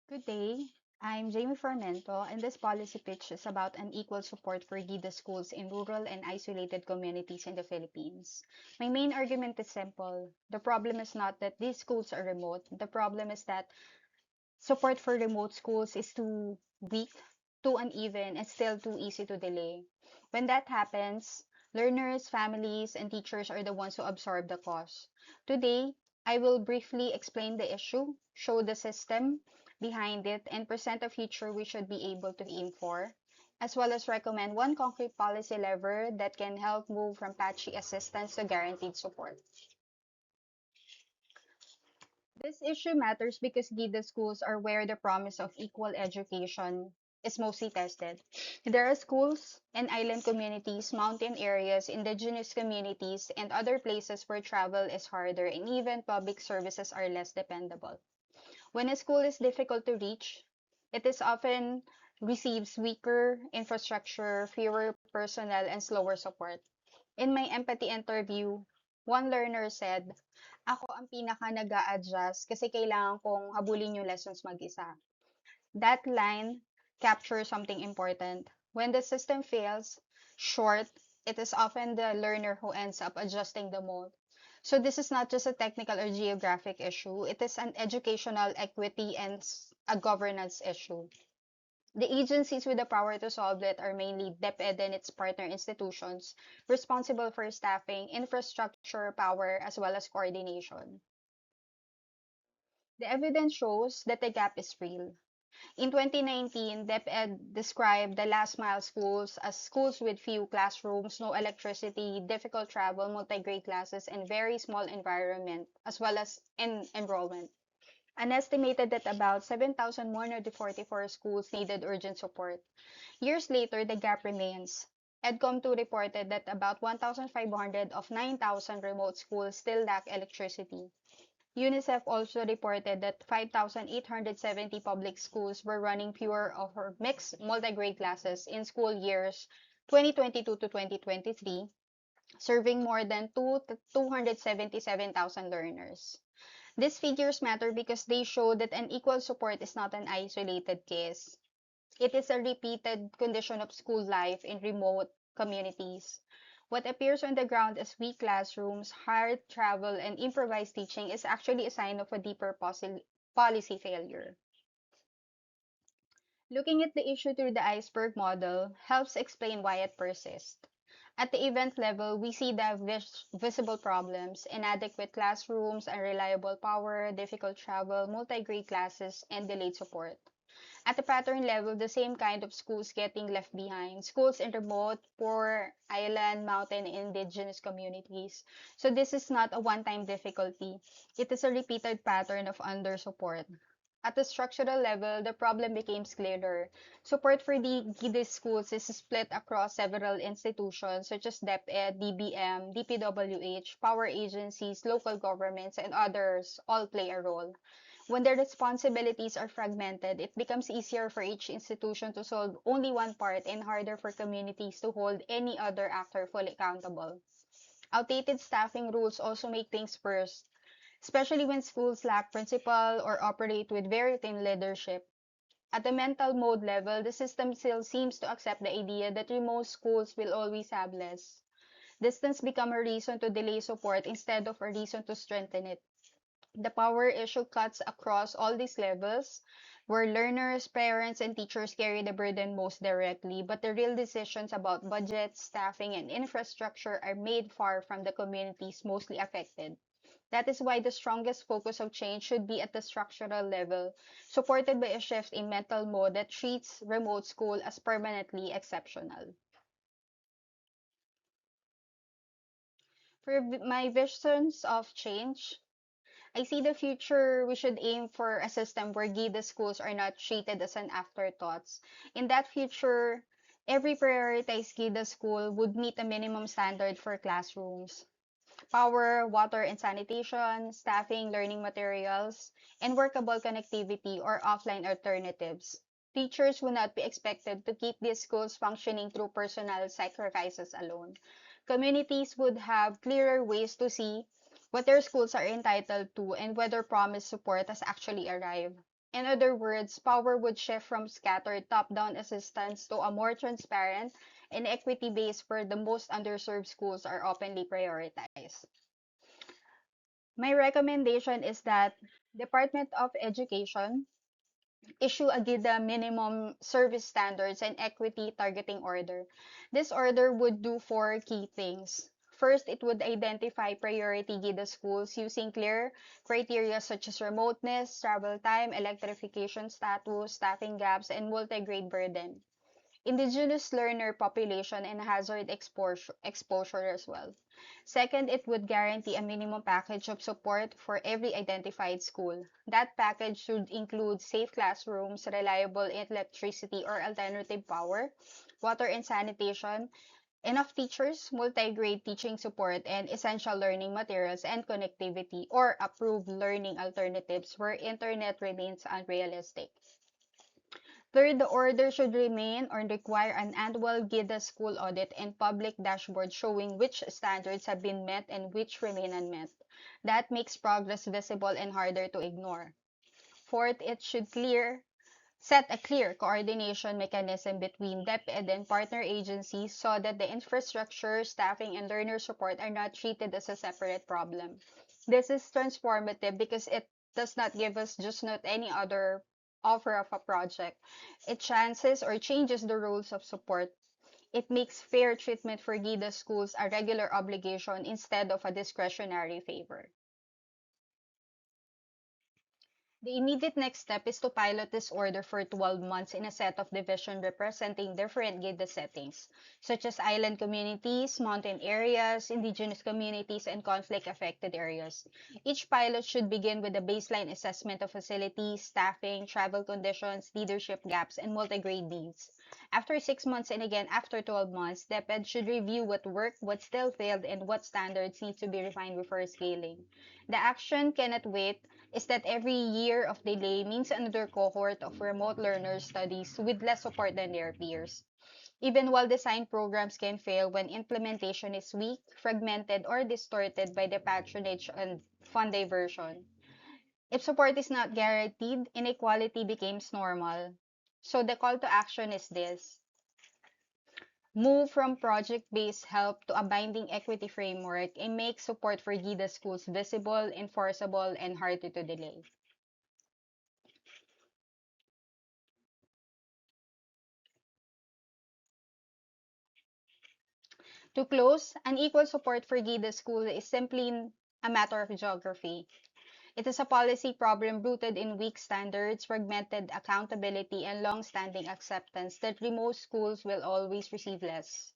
Good day. I'm Jamie Fermento, and this policy pitch is about unequal support for GIDA schools in rural and isolated communities in the Philippines. My main argument is simple. The problem is not that these schools are remote. The problem is that support for remote schools is too weak, too uneven, and still too easy to delay. When that happens, learners, families, and teachers are the ones who absorb the cost. Today, I will briefly explain the issue, show the system behind it, and present a future we should be able to aim for, as well as recommend one concrete policy lever that can help move from patchy assistance to guaranteed support. This issue matters because GIDA schools are where the promise of equal education is mostly tested. There are schools in island communities, mountain areas, indigenous communities, and other places where travel is harder and even public services are less dependable. When a school is difficult to reach, it is often receives weaker infrastructure, fewer personnel, and slower support. In my empathy interview, one learner said, "Ako ang pinaka nag-a-adjust kasi kailangan kong habulin yung lessons mag-isa." That line captures something important. When the system fails, short, it is often the learner who ends up adjusting the most. So this is not just a technical or geographic issue, it is an educational equity and a governance issue. The agencies with the power to solve it are mainly DepEd and its partner institutions, responsible for staffing, infrastructure, power, as well as coordination. The evidence shows that the gap is real. In 2019, DepEd described the last mile schools as schools with few classrooms, no electricity, difficult travel, multi-grade classes, and very small environment, as well as enrollment. An estimated that about 7,144 schools needed urgent support. Years later, the gap remains. EDCOM2 reported that about 1,500 of 9,000 remote schools still lack electricity. UNICEF also reported that 5,870 public schools were running pure or mixed multi-grade classes in school years 2022 to 2023, serving more than 277,000 learners. These figures matter because they show that unequal support is not an isolated case. It is a repeated condition of school life in remote communities. What appears on the ground as weak classrooms, hard travel, and improvised teaching is actually a sign of a deeper policy failure. Looking at the issue through the iceberg model helps explain why it persists. At the event level, we see the visible problems: inadequate classrooms, unreliable power, difficult travel, multi-grade classes, and delayed support. At the pattern level, the same kind of schools getting left behind. Schools in remote, poor, island, mountain, and indigenous communities. So this is not a one-time difficulty. It is a repeated pattern of under-support. At the structural level, the problem becomes clearer. Support for the GIDE schools is split across several institutions such as DepEd, DBM, DPWH, power agencies, local governments, and others all play a role. When the responsibilities are fragmented, it becomes easier for each institution to solve only one part and harder for communities to hold any other actor fully accountable. Outdated staffing rules also make things worse, especially when schools lack principal or operate with very thin leadership. At the mental mode level, the system still seems to accept the idea that remote schools will always have less. Distance become a reason to delay support instead of a reason to strengthen it. The power issue cuts across all these levels, where learners, parents, and teachers carry the burden most directly, but the real decisions about budget, staffing, and infrastructure are made far from the communities mostly affected. That is why the strongest focus of change should be at the structural level, supported by a shift in mental mode that treats remote school as permanently exceptional. For my visions of change, I see the future we should aim for a system where GIDA schools are not treated as an afterthoughts. In that future, every prioritized GIDA school would meet a minimum standard for classrooms, power, water and sanitation, staffing, learning materials, and workable connectivity or offline alternatives. Teachers will not be expected to keep these schools functioning through personal sacrifices alone. Communities would have clearer ways to see what their schools are entitled to and whether promised support has actually arrived. In other words, power would shift from scattered top-down assistance to a more transparent and equity-based where the most underserved schools are openly prioritized. My recommendation is that Department of Education issue a GIDA minimum service standards and equity targeting order. This order would do four key things. First, it would identify priority GIDA schools using clear criteria such as remoteness, travel time, electrification status, staffing gaps, and multi-grade burden. Indigenous learner population and hazard exposure as well. Second, it would guarantee a minimum package of support for every identified school. That package should include safe classrooms, reliable electricity or alternative power, water and sanitation, enough teachers, multi-grade teaching support, and essential learning materials and connectivity or approved learning alternatives where internet remains unrealistic. Third, the order should remain or require an annual GIDA school audit and public dashboard showing which standards have been met and which remain unmet. That makes progress visible and harder to ignore. Fourth, it should set a clear coordination mechanism between DepEd and partner agencies so that the infrastructure, staffing, and learner support are not treated as a separate problem. This is transformative because it does not give us just not any other offer of a project. It chances or changes the rules of support. It makes fair treatment for GIDA schools a regular obligation instead of a discretionary favor. The immediate next step is to pilot this order for 12 months in a set of divisions representing different GIDA settings, such as island communities, mountain areas, indigenous communities, and conflict-affected areas. Each pilot should begin with a baseline assessment of facilities, staffing, travel conditions, leadership gaps, and multi-grade needs. After 6 months and again after 12 months, DepEd should review what worked, what still failed, and what standards need to be refined before scaling. The action cannot wait is that every year of delay means another cohort of remote learners studies with less support than their peers. Even while design programs can fail when implementation is weak, fragmented, or distorted by the patronage and fund diversion. If support is not guaranteed, inequality becomes normal. So the call to action is this. Move from project-based help to a binding equity framework and make support for GIDA schools visible, enforceable, and harder to delay. To close, unequal support for GIDA school is simply a matter of geography. It is a policy problem rooted in weak standards, fragmented accountability, and long-standing acceptance that remote schools will always receive less.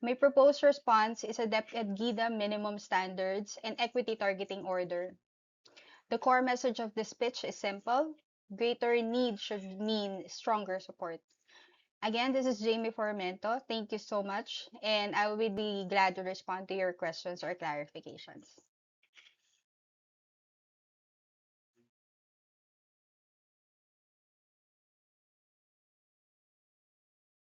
My proposed response is a DepEd GIDA minimum standards and equity targeting order. The core message of this pitch is simple. Greater need should mean stronger support. Again, this is Jamie Formento. Thank you so much, and I will be glad to respond to your questions or clarifications.